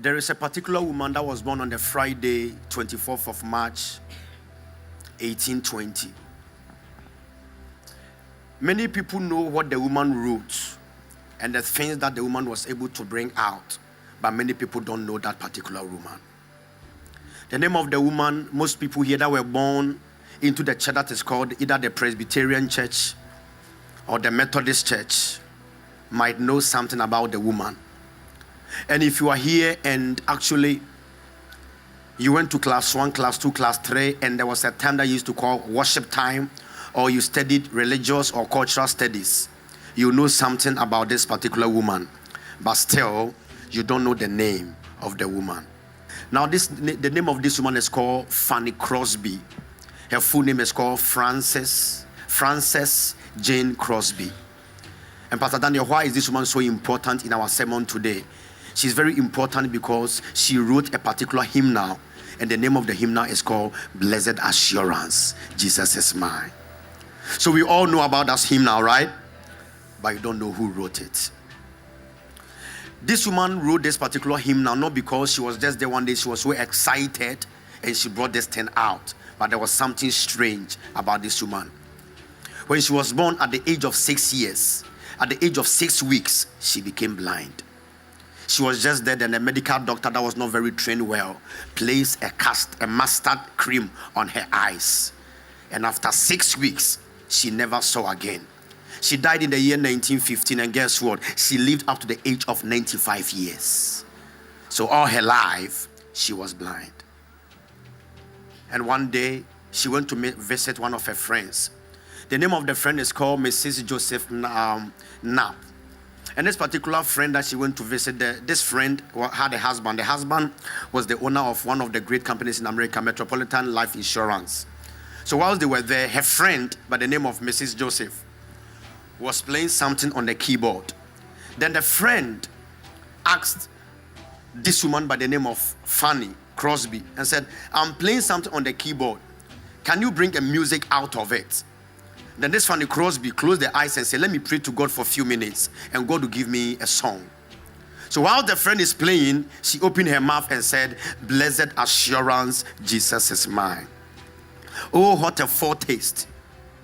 There is a particular woman that was born on the Friday, 24th of March, 1820. Many people know what the woman wrote and the things that the woman was able to bring out, but many people don't know that particular woman. The name of the woman, most people here that were born into the church that is called either the Presbyterian Church or the Methodist Church might know something about the woman. And if you are here and actually you went to class 1, class 2, class 3, and there was a time that you used to call worship time, or you studied religious or cultural studies, you know something about this particular woman, but still you don't know the name of the woman. Now the name of this woman is called Fanny Crosby. Her full name is called Frances Jane Crosby. And Pastor Daniel, why is this woman so important in our sermon today? She's very important because she wrote a particular hymnal, and the name of the hymnal is called Blessed Assurance, Jesus is Mine. So we all know about that hymnal, right? But you don't know who wrote it. This woman wrote this particular hymnal not because she was just there one day, she was so excited and she brought this thing out, but there was something strange about this woman. When she was born at the age of 6 years, at the age of 6 weeks, she became blind. She was just there, and a medical doctor that was not very trained well placed a mustard cream on her eyes. And after 6 weeks, she never saw again. She died in the year 1915, and guess what? She lived up to the age of 95 years. So all her life, she was blind. And one day, she went to visit one of her friends. The name of the friend is called Mrs. Joseph Knapp. And this particular friend that she went to visit, this friend had a husband. The husband was the owner of one of the great companies in America, Metropolitan Life Insurance. So whilst they were there, her friend by the name of Mrs. Joseph was playing something on the keyboard. Then the friend asked this woman by the name of Fanny Crosby and said, I'm playing something on the keyboard. Can you bring a music out of it? Then this Fanny Crosby closed her eyes and said, let me pray to God for a few minutes and God will give me a song. So while the friend is playing, she opened her mouth and said, Blessed Assurance, Jesus is Mine. Oh, what a foretaste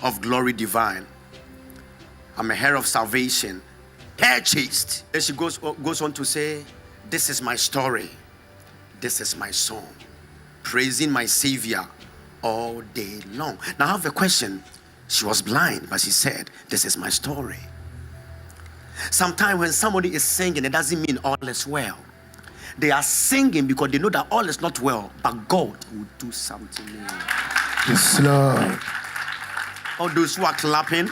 of glory divine. I'm a heir of salvation, purchased. And she goes on to say, this is my story. This is my song. Praising my Savior all day long. Now I have a question. She was blind, but she said, this is my story. Sometimes when somebody is singing, it doesn't mean all is well. They are singing because they know that all is not well, but God will do something new. Yes, Lord. All those who are clapping,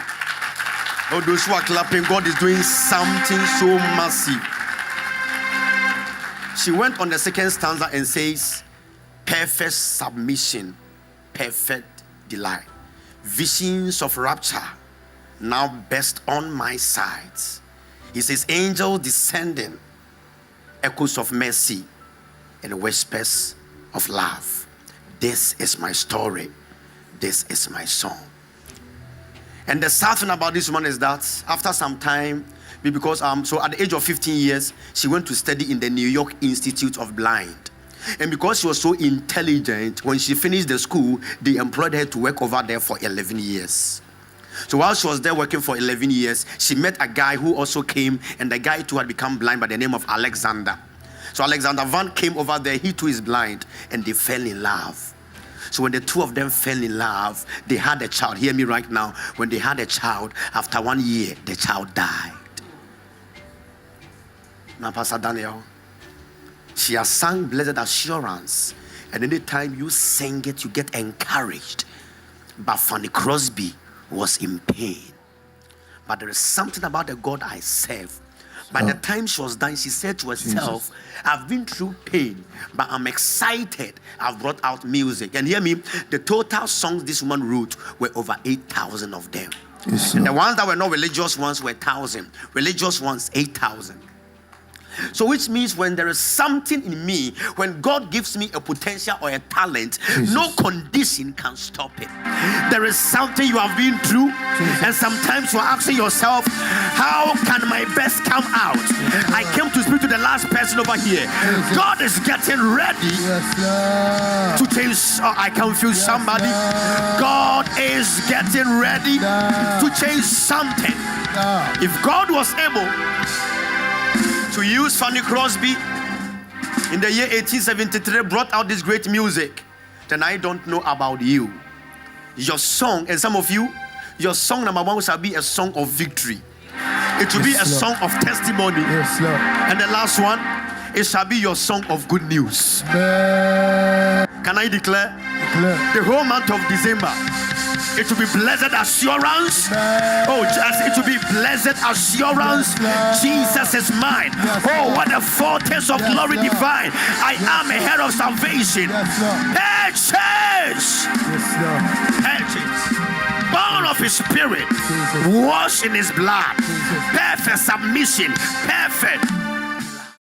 God is doing something so massive. She went on the second stanza and says, perfect submission, perfect delight. Visions of rapture now best on my sides. He says, angels descending, echoes of mercy and whispers of love. This is my story. This is my song. And the sad thing about this woman is that after some time, because so at the age of 15 years, she went to study in the New York Institute of Blind. And because she was so intelligent, when she finished the school, they employed her to work over there for 11 years. So while she was there working for 11 years, she met a guy who also came, and the guy too had become blind by the name of Alexander. So Alexander Van came over there, he too is blind, and they fell in love. So when the two of them fell in love, they had a child. Hear me right now. When they had a child, after 1 year, the child died. Now, Pastor Daniel, she has sung Blessed Assurance, and anytime you sing it, you get encouraged. But Fanny Crosby was in pain. But there is something about the God I serve. By the time she was done, she said to herself, I've been through pain, but I'm excited. I've brought out music. And hear me, the total songs this woman wrote were over 8,000 of them. Yes, and the ones that were not religious ones were 1,000. Religious ones, 8,000. So which means when there is something in me, when God gives me a potential or a talent, no condition can stop it. There is something you have been through, and sometimes you are asking yourself, how can my best come out? I came to speak to the last person over here. God is getting ready to change. I can feel somebody. God is getting ready to change something. If God was able to use Fanny Crosby in the year 1873, brought out this great music, then I don't know about you. Your song, and some of you, your song number one shall be a song of victory. It will be a song of testimony. And the last one, it shall be your song of good news. Can I declare? The whole month of December, it will be blessed assurance. Oh, just it will be blessed assurance. Jesus is mine. Oh, what a foretaste of glory divine. I am a head of salvation. Purchase. Born of his spirit, washed in his blood, perfect submission, perfect